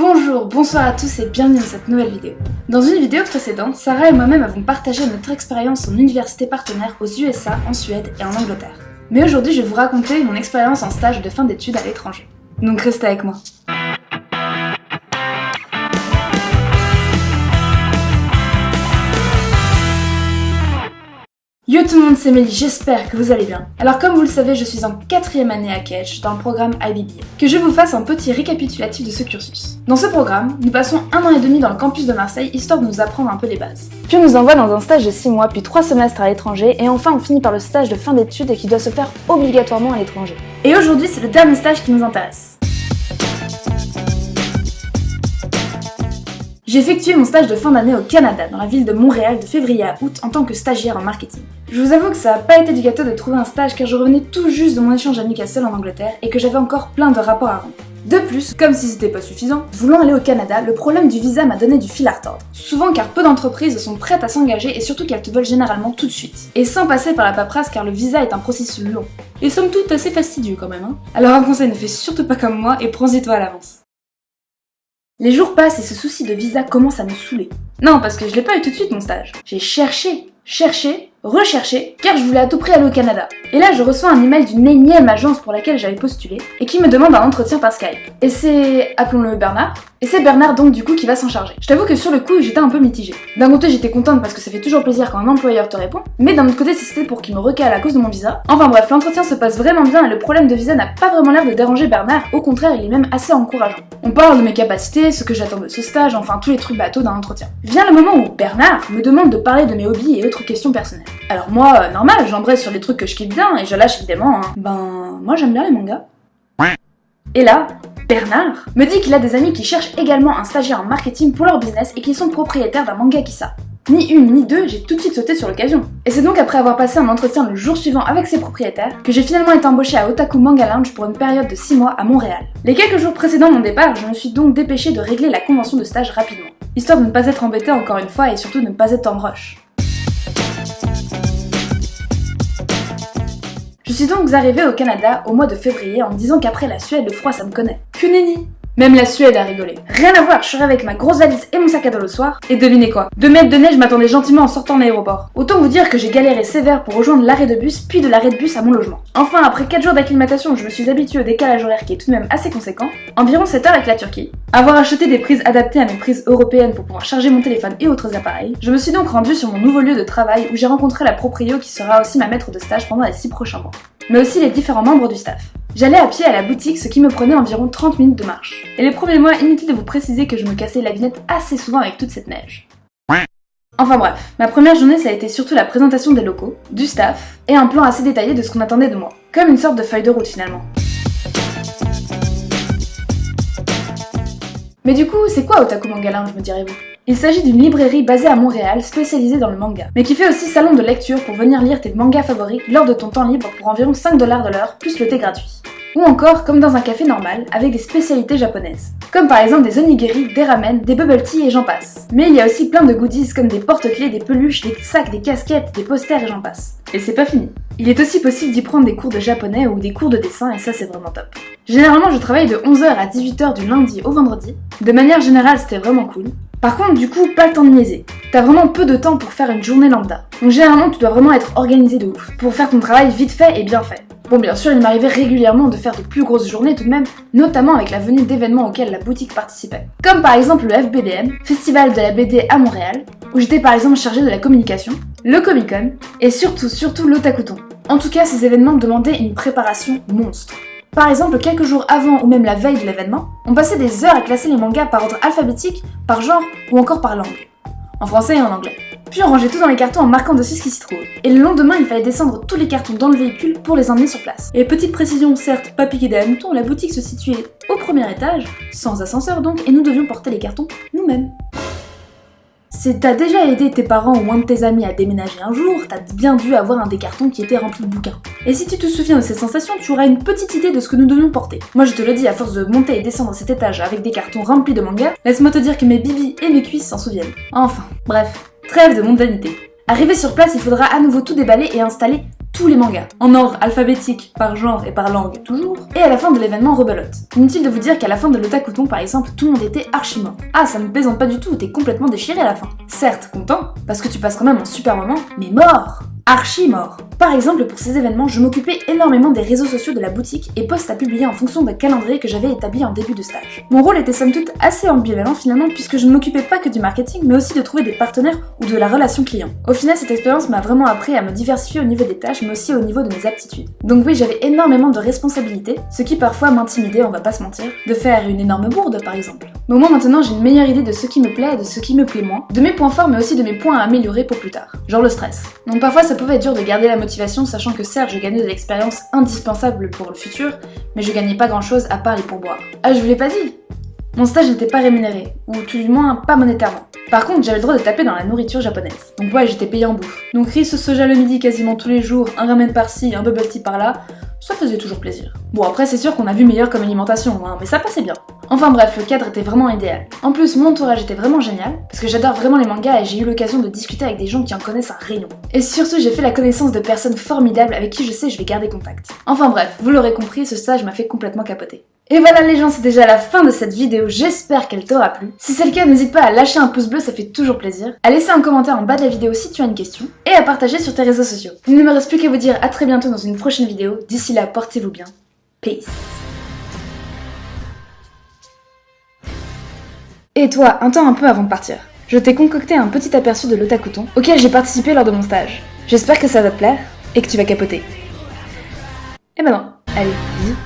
Bonjour, bonsoir à tous et bienvenue dans cette nouvelle vidéo. Dans une vidéo précédente, Sarah et moi-même avons partagé notre expérience en université partenaire aux USA, en Suède et en Angleterre. Mais aujourd'hui, je vais vous raconter mon expérience en stage de fin d'études à l'étranger. Donc restez avec moi. Yo tout le monde, c'est Mélie, j'espère que vous allez bien. Alors comme vous le savez, je suis en 4e année à Kedge dans le programme IBBA. Que je vous fasse un petit récapitulatif de ce cursus. Dans ce programme, nous passons 1 an et demi dans le campus de Marseille, histoire de nous apprendre un peu les bases. Puis on nous envoie dans un stage de 6 mois, puis 3 semestres à l'étranger, et enfin on finit par le stage de fin d'études et qui doit se faire obligatoirement à l'étranger. Et aujourd'hui, c'est le dernier stage qui nous intéresse. J'ai effectué mon stage de fin d'année au Canada, dans la ville de Montréal de février à août en tant que stagiaire en marketing. Je vous avoue que ça n'a pas été du gâteau de trouver un stage car je revenais tout juste de mon échange amical seul en Angleterre et que j'avais encore plein de rapports à rendre. De plus, comme si c'était pas suffisant, voulant aller au Canada, le problème du visa m'a donné du fil à retordre. Souvent car peu d'entreprises sont prêtes à s'engager et surtout qu'elles te veulent généralement tout de suite. Et sans passer par la paperasse car le visa est un processus long. Et somme toute assez fastidieux quand même, hein. Alors un conseil, ne fais surtout pas comme moi et prends-y-toi à l'avance. Les jours passent et ce souci de visa commence à me saouler. Non, parce que je l'ai pas eu tout de suite mon stage. J'ai cherché, recherché, car je voulais à tout prix aller au Canada. Et là, je reçois un email d'une énième agence pour laquelle j'avais postulé et qui me demande un entretien par Skype. Et c'est, appelons-le Bernard. Et c'est Bernard donc du coup qui va s'en charger. Je t'avoue que sur le coup, j'étais un peu mitigée. D'un côté, j'étais contente parce que ça fait toujours plaisir quand un employeur te répond, mais d'un autre côté, si c'était pour qu'il me recale à cause de mon visa. Enfin bref, l'entretien se passe vraiment bien et le problème de visa n'a pas vraiment l'air de déranger Bernard, au contraire, il est même assez encourageant. On parle de mes capacités, ce que j'attends de ce stage, enfin tous les trucs bateaux d'un entretien. Vient le moment où Bernard me demande de parler de mes hobbies et autres questions personnelles. Alors moi, normal, j'embrasse sur les trucs que je kiffe bien et je lâche évidemment, moi j'aime bien les mangas. Et là, Bernard me dit qu'il a des amis qui cherchent également un stagiaire en marketing pour leur business et qu'ils sont propriétaires d'un manga Kissa. Ni une ni deux, j'ai tout de suite sauté sur l'occasion. Et c'est donc après avoir passé un entretien le jour suivant avec ses propriétaires que j'ai finalement été embauchée à Otaku Manga Lounge pour une période de 6 mois à Montréal. Les quelques jours précédant mon départ, je me suis donc dépêchée de régler la convention de stage rapidement, histoire de ne pas être embêtée encore une fois et surtout de ne pas être en rush. Je suis donc arrivée au Canada au mois de février en me disant qu'après la Suède, le froid ça me connaît. Que nenni! Même la Suède a rigolé. Rien à voir, je serais avec ma grosse valise et mon sac à dos le soir, et devinez quoi? 2 mètres de neige m'attendaient gentiment en sortant de l'aéroport. Autant vous dire que j'ai galéré sévère pour rejoindre l'arrêt de bus, puis de l'arrêt de bus à mon logement. Enfin, après 4 jours d'acclimatation, je me suis habituée au décalage horaire qui est tout de même assez conséquent, environ 7 heures avec la Turquie. Avoir acheté des prises adaptées à mes prises européennes pour pouvoir charger mon téléphone et autres appareils, je me suis donc rendue sur mon nouveau lieu de travail où j'ai rencontré la proprio qui sera aussi ma maître de stage pendant les 6 prochains mois, mais aussi les différents membres du staff. J'allais à pied à la boutique, ce qui me prenait environ 30 minutes de marche. Et les premiers mois, inutile de vous préciser que je me cassais la vinette assez souvent avec toute cette neige. Enfin bref, ma première journée ça a été surtout la présentation des locaux, du staff, et un plan assez détaillé de ce qu'on attendait de moi. Comme une sorte de feuille de route finalement. Mais du coup, c'est quoi Otaku Manga Lounge, me direz-vous? Il s'agit d'une librairie basée à Montréal, spécialisée dans le manga, mais qui fait aussi salon de lecture pour venir lire tes mangas favoris lors de ton temps libre pour environ 5$ de l'heure, plus le thé gratuit. Ou encore comme dans un café normal, avec des spécialités japonaises. Comme par exemple des onigiri, des ramen, des bubble tea et j'en passe. Mais il y a aussi plein de goodies comme des porte-clés, des peluches, des sacs, des casquettes, des posters et j'en passe. Et c'est pas fini. Il est aussi possible d'y prendre des cours de japonais ou des cours de dessin et ça c'est vraiment top. Généralement je travaille de 11h à 18h du lundi au vendredi. De manière générale c'était vraiment cool. Par contre, du coup, pas le temps de niaiser. T'as vraiment peu de temps pour faire une journée lambda. Donc généralement, tu dois vraiment être organisé de ouf, pour faire ton travail vite fait et bien fait. Bon, bien sûr, il m'arrivait régulièrement de faire de plus grosses journées tout de même, notamment avec la venue d'événements auxquels la boutique participait. Comme par exemple le FBDM, Festival de la BD à Montréal, où j'étais par exemple chargée de la communication, le Comic Con, et surtout l'Otakuton. En tout cas, ces événements demandaient une préparation monstre. Par exemple, quelques jours avant ou même la veille de l'événement, on passait des heures à classer les mangas par ordre alphabétique, par genre ou encore par langue. En français et en anglais. Puis on rangeait tout dans les cartons en marquant dessus ce qui s'y trouve. Et le lendemain, il fallait descendre tous les cartons dans le véhicule pour les emmener sur place. Et petite précision, certes pas piquée des hannetons, la boutique se situait au premier étage, sans ascenseur donc, et nous devions porter les cartons nous-mêmes. Si t'as déjà aidé tes parents ou un de tes amis à déménager un jour, t'as bien dû avoir un des cartons qui était rempli de bouquins. Et si tu te souviens de cette sensation, tu auras une petite idée de ce que nous devions porter. Moi je te le dis, à force de monter et descendre cet étage avec des cartons remplis de mangas, laisse-moi te dire que mes bibis et mes cuisses s'en souviennent. Enfin, bref, trêve de mondanité. Arrivé sur place, il faudra à nouveau tout déballer et installer tous les mangas, en ordre alphabétique, par genre et par langue toujours, et à la fin de l'événement rebelote. Inutile de vous dire qu'à la fin de l'Otakuton par exemple, tout le monde était archi mort. Ah, ça me plaisante pas du tout, t'es complètement déchiré à la fin. Certes, content, parce que tu passes quand même un super moment, mais mort! Archi mort. Par exemple, pour ces événements, je m'occupais énormément des réseaux sociaux de la boutique et posts à publier en fonction d'un calendrier que j'avais établi en début de stage. Mon rôle était somme toute assez ambivalent finalement puisque je ne m'occupais pas que du marketing mais aussi de trouver des partenaires ou de la relation client. Au final, cette expérience m'a vraiment appris à me diversifier au niveau des tâches mais aussi au niveau de mes aptitudes. Donc oui, j'avais énormément de responsabilités, ce qui parfois m'intimidait, on va pas se mentir, de faire une énorme bourde par exemple. Mais au moins maintenant, j'ai une meilleure idée de ce qui me plaît et de ce qui me plaît moins, de mes points forts mais aussi de mes points à améliorer pour plus tard. Genre le stress. Donc parfois ça pouvait être dur de garder la motivation, sachant que certes je gagnais de l'expérience indispensable pour le futur, mais je gagnais pas grand chose à part les pourboires. Ah, je vous l'ai pas dit! Mon stage n'était pas rémunéré, ou tout du moins pas monétairement. Par contre, j'avais le droit de taper dans la nourriture japonaise. Donc ouais, j'étais payée en bouffe. Donc riz au soja le midi quasiment tous les jours, un ramen par-ci, un bubble tea par-là, ça faisait toujours plaisir. Bon après c'est sûr qu'on a vu meilleur comme alimentation, hein, mais ça passait bien. Enfin bref, le cadre était vraiment idéal. En plus, mon entourage était vraiment génial, parce que j'adore vraiment les mangas et j'ai eu l'occasion de discuter avec des gens qui en connaissent un rayon. Et surtout, j'ai fait la connaissance de personnes formidables avec qui je sais je vais garder contact. Enfin bref, vous l'aurez compris, ce stage m'a fait complètement capoter. Et voilà les gens, c'est déjà la fin de cette vidéo, j'espère qu'elle t'aura plu. Si c'est le cas, n'hésite pas à lâcher un pouce bleu, ça fait toujours plaisir, à laisser un commentaire en bas de la vidéo si tu as une question, et à partager sur tes réseaux sociaux. Il ne me reste plus qu'à vous dire à très bientôt dans une prochaine vidéo, d'ici là, portez-vous bien. Peace. Et toi, attends un peu avant de partir. Je t'ai concocté un petit aperçu de l'Otakuton, auquel j'ai participé lors de mon stage. J'espère que ça va te plaire, et que tu vas capoter. Et maintenant, allez, bisous.